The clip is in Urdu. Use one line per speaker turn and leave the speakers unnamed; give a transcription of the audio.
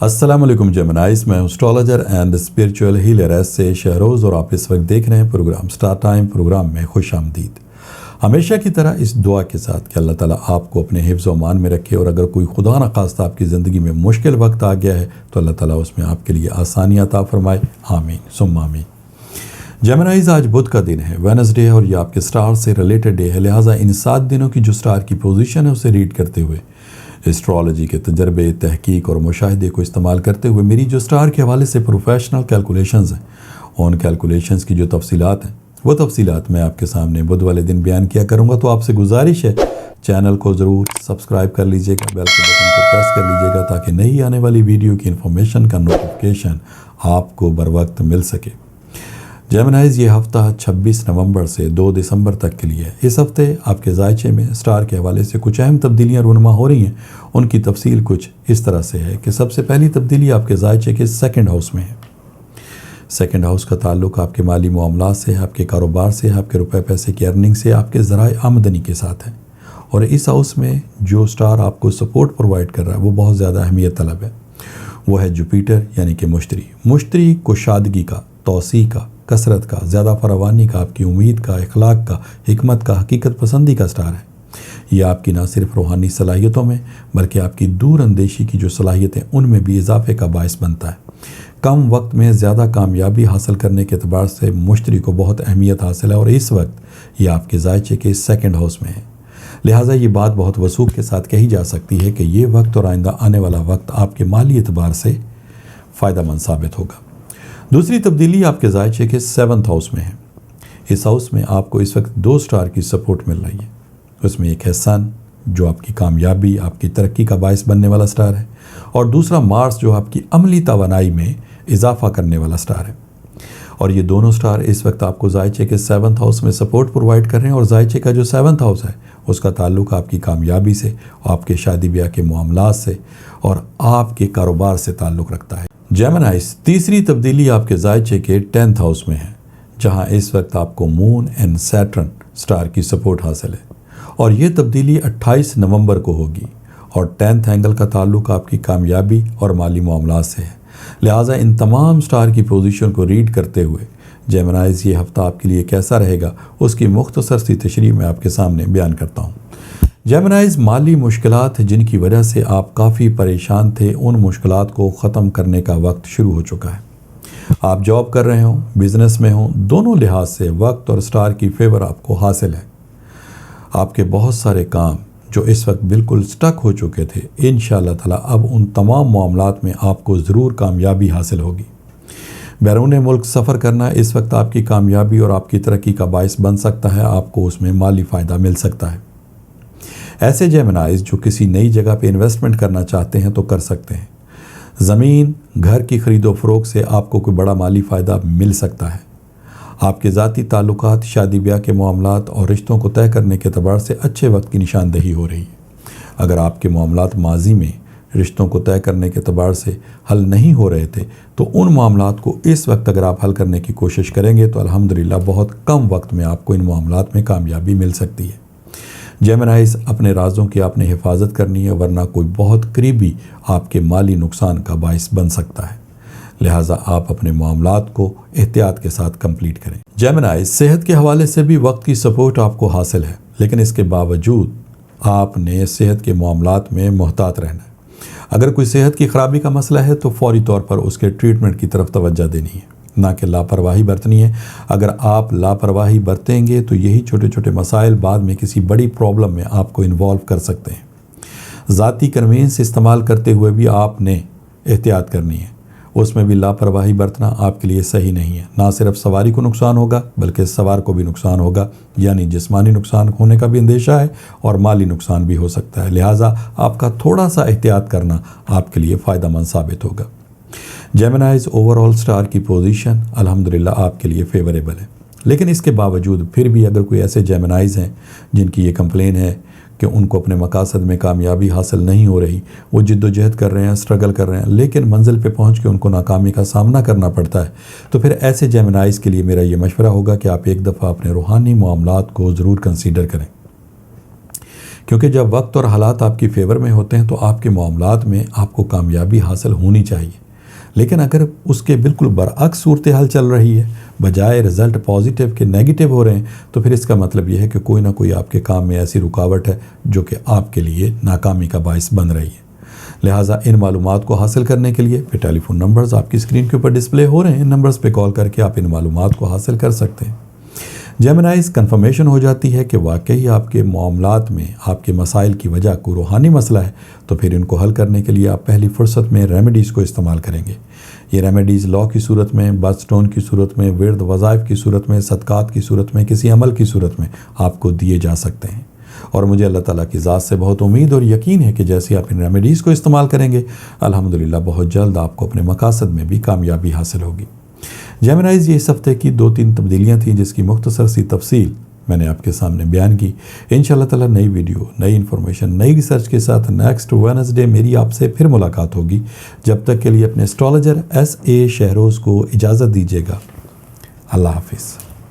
السلام علیکم جیمنائز، میں astrologer and spiritual healer S سے شہروز، اور آپ اس وقت دیکھ رہے ہیں پروگرام سٹار ٹائم۔ پروگرام میں خوش آمدید۔ ہمیشہ کی طرح اس دعا کے ساتھ کہ اللہ تعالیٰ آپ کو اپنے حفظ و امان میں رکھے، اور اگر کوئی خدا نخواستہ آپ کی زندگی میں مشکل وقت آ گیا ہے تو اللہ تعالیٰ اس میں آپ کے لیے آسانی عطا فرمائے، آمین ثم آمین۔ جیمنائز، آج بدھ کا دن ہے، وینسڈے ہے، اور یہ آپ کے سٹار سے ریلیٹڈ ڈے ہے، لہٰذا ان 7 دنوں کی جو سٹار کی پوزیشن ہے اسے ریڈ کرتے ہوئے، اسٹرالوجی کے تجربے، تحقیق اور مشاہدے کو استعمال کرتے ہوئے میری جو سٹار کے حوالے سے پروفیشنل کیلکولیشنز ہیں، ان کیلکولیشنز کی جو تفصیلات ہیں وہ تفصیلات میں آپ کے سامنے بدھ والے دن بیان کیا کروں گا۔ تو آپ سے گزارش ہے چینل کو ضرور سبسکرائب کر لیجئے گا، بیل کے بٹن کو پریس کر لیجئے گا تاکہ نئی آنے والی ویڈیو کی انفارمیشن کا نوٹیفیکیشن آپ کو بر وقت مل سکے۔ جیمنائز، یہ ہفتہ 26 نومبر سے 2 دسمبر تک کے لیے ہے۔ اس ہفتے آپ کے ذائچے میں سٹار کے حوالے سے کچھ اہم تبدیلیاں رونما ہو رہی ہیں۔ ان کی تفصیل کچھ اس طرح سے ہے کہ سب سے پہلی تبدیلی آپ کے ذائچے کے 2nd ہاؤس میں ہے۔ 2nd ہاؤس کا تعلق آپ کے مالی معاملات سے، آپ کے کاروبار سے، آپ کے روپے پیسے کی ارننگ سے، آپ کے ذرائع آمدنی کے ساتھ ہے، اور اس ہاؤس میں جو سٹار آپ کو سپورٹ پرووائڈ کر رہا ہے وہ بہت زیادہ اہمیت طلب ہے۔ وہ ہے جوپیٹر یعنی کہ مشتری کشادگی کا، توسیع کا، کثرت کا، زیادہ فراوانی کا، آپ کی امید کا، اخلاق کا، حکمت کا، حقیقت پسندی کا سٹار ہے۔ یہ آپ کی نہ صرف روحانی صلاحیتوں میں بلکہ آپ کی دور اندیشی کی جو صلاحیتیں ان میں بھی اضافے کا باعث بنتا ہے۔ کم وقت میں زیادہ کامیابی حاصل کرنے کے اعتبار سے مشتری کو بہت اہمیت حاصل ہے، اور اس وقت یہ آپ کے ذائچے کے 2nd ہاؤس میں ہے، لہٰذا یہ بات بہت وثوق کے ساتھ کہی جا سکتی ہے کہ یہ وقت اور آئندہ آنے والا وقت آپ کے مالی اعتبار سے فائدہ مند ثابت ہوگا۔ دوسری تبدیلی آپ کے ذائچے کے 7th ہاؤس میں ہے۔ اس ہاؤس میں آپ کو اس وقت 2 سٹار کی سپورٹ مل رہی ہے۔ اس میں ایک ہے سن جو آپ کی کامیابی، آپ کی ترقی کا باعث بننے والا سٹار ہے، اور دوسرا مارس جو آپ کی عملی توانائی میں اضافہ کرنے والا سٹار ہے، اور یہ دونوں سٹار اس وقت آپ کو ذائچے کے 7th ہاؤس میں سپورٹ پرووائڈ کر رہے ہیں، اور ذائچے کا جو 7th ہاؤس ہے اس کا تعلق آپ کی کامیابی سے، آپ کے شادی بیاہ کے معاملات سے اور آپ کے کاروبار سے تعلق رکھتا ہے۔ جیمنائز، تیسری تبدیلی آپ کے ذائچے کے 10th ہاؤس میں ہے، جہاں اس وقت آپ کو مون اینڈ سیٹرن سٹار کی سپورٹ حاصل ہے، اور یہ تبدیلی 28 نومبر کو ہوگی، اور 10th اینگل کا تعلق آپ کی کامیابی اور مالی معاملات سے ہے، لہٰذا ان تمام سٹار کی پوزیشن کو ریڈ کرتے ہوئے جیمنائز یہ ہفتہ آپ کے لیے کیسا رہے گا اس کی مختصر سی تشریح میں آپ کے سامنے بیان کرتا ہوں۔ جیمنائز، مالی مشکلات جن کی وجہ سے آپ کافی پریشان تھے، ان مشکلات کو ختم کرنے کا وقت شروع ہو چکا ہے۔ آپ جاب کر رہے ہوں، بزنس میں ہوں، دونوں لحاظ سے وقت اور سٹار کی فیور آپ کو حاصل ہے۔ آپ کے بہت سارے کام جو اس وقت بالکل سٹک ہو چکے تھے، انشاءاللہ تعالی اب ان تمام معاملات میں آپ کو ضرور کامیابی حاصل ہوگی۔ بیرون ملک سفر کرنا اس وقت آپ کی کامیابی اور آپ کی ترقی کا باعث بن سکتا ہے، آپ کو اس میں مالی فائدہ مل سکتا ہے۔ ایسے جیمنائز جو کسی نئی جگہ پہ انویسٹمنٹ کرنا چاہتے ہیں تو کر سکتے ہیں۔ زمین، گھر کی خرید و فروخت سے آپ کو کوئی بڑا مالی فائدہ مل سکتا ہے۔ آپ کے ذاتی تعلقات، شادی بیاہ کے معاملات اور رشتوں کو طے کرنے کے اعتبار سے اچھے وقت کی نشاندہی ہو رہی ہے۔ اگر آپ کے معاملات ماضی میں رشتوں کو طے کرنے کے اعتبار سے حل نہیں ہو رہے تھے تو ان معاملات کو اس وقت اگر آپ حل کرنے کی کوشش کریں گے تو الحمدللہ بہت کم وقت میں آپ کو ان معاملات میں کامیابی مل سکتی ہے۔ جیمنائز، اپنے رازوں کی آپ نے حفاظت کرنی ہے، ورنہ کوئی بہت قریبی آپ کے مالی نقصان کا باعث بن سکتا ہے، لہٰذا آپ اپنے معاملات کو احتیاط کے ساتھ کمپلیٹ کریں۔ جیمنائز، صحت کے حوالے سے بھی وقت کی سپورٹ آپ کو حاصل ہے، لیکن اس کے باوجود آپ نے صحت کے معاملات میں محتاط رہنا ہے۔ اگر کوئی صحت کی خرابی کا مسئلہ ہے تو فوری طور پر اس کے ٹریٹمنٹ کی طرف توجہ دینی ہے، نہ کہ لاپرواہی برتنی ہے۔ اگر آپ لاپرواہی برتیں گے تو یہی چھوٹے چھوٹے مسائل بعد میں کسی بڑی پرابلم میں آپ کو انوالو کر سکتے ہیں۔ ذاتی کنوینس استعمال کرتے ہوئے بھی آپ نے احتیاط کرنی ہے، اس میں بھی لاپرواہی برتنا آپ کے لیے صحیح نہیں ہے۔ نہ صرف سواری کو نقصان ہوگا بلکہ سوار کو بھی نقصان ہوگا، یعنی جسمانی نقصان ہونے کا بھی اندیشہ ہے اور مالی نقصان بھی ہو سکتا ہے، لہٰذا آپ کا تھوڑا سا احتیاط کرنا آپ کے لیے فائدہ مند ثابت ہوگا۔ جیمنائز، اوور آل سٹار کی پوزیشن الحمدللہ آپ کے لیے فیوریبل ہے، لیکن اس کے باوجود پھر بھی اگر کوئی ایسے جیمنائز ہیں جن کی یہ کمپلین ہے کہ ان کو اپنے مقاصد میں کامیابی حاصل نہیں ہو رہی، وہ جد و جہد کر رہے ہیں، اسٹرگل کر رہے ہیں، لیکن منزل پہ پہنچ کے ان کو ناکامی کا سامنا کرنا پڑتا ہے، تو پھر ایسے جیمنائز کے لیے میرا یہ مشورہ ہوگا کہ آپ ایک دفعہ اپنے روحانی معاملات کو ضرور کنسیڈر کریں کیونکہ جب وقت اور حالات آپ کی فیور میں ہوتے ہیں تو آپ کے معاملات میں آپ کو کامیابی حاصل ہونی چاہیے، لیکن اگر اس کے بالکل برعکس صورتحال چل رہی ہے، بجائے رزلٹ پازیٹیو کے نیگیٹو ہو رہے ہیں، تو پھر اس کا مطلب یہ ہے کہ کوئی نہ کوئی آپ کے کام میں ایسی رکاوٹ ہے جو کہ آپ کے لیے ناکامی کا باعث بن رہی ہے۔ لہٰذا ان معلومات کو حاصل کرنے کے لیے ٹیلی فون نمبرز آپ کی اسکرین کے اوپر ڈسپلے ہو رہے ہیں، نمبرز پہ کال کر کے آپ ان معلومات کو حاصل کر سکتے ہیں۔ جیمنائز کنفرمیشن ہو جاتی ہے کہ واقعی آپ کے معاملات میں آپ کے مسائل کی وجہ کو روحانی مسئلہ ہے، تو پھر ان کو حل کرنے کے لیے آپ پہلی فرصت میں ریمیڈیز کو استعمال کریں گے۔ یہ ریمیڈیز لا کی صورت میں، برتھ سٹون کی صورت میں، ورد وظائف کی صورت میں، صدقات کی صورت میں، کسی عمل کی صورت میں آپ کو دیے جا سکتے ہیں۔ اور مجھے اللہ تعالیٰ کی ذات سے بہت امید اور یقین ہے کہ جیسے آپ ان ریمیڈیز کو استعمال کریں گے، الحمدللہ بہت جلد آپ کو اپنے مقاصد میں بھی کامیابی حاصل ہوگی۔ جیمنائز یہ اس ہفتے کی 2-3 تبدیلیاں تھیں جس کی مختصر سی تفصیل میں نے آپ کے سامنے بیان کی۔ انشاءاللہ تعالیٰ نئی ویڈیو، نئی انفارمیشن، نئی ریسرچ کے ساتھ نیکسٹ وینسڈے میری آپ سے پھر ملاقات ہوگی۔ جب تک کے لیے اپنے اسٹرالوجر SA شہروز کو اجازت دیجیے گا۔ اللہ حافظ۔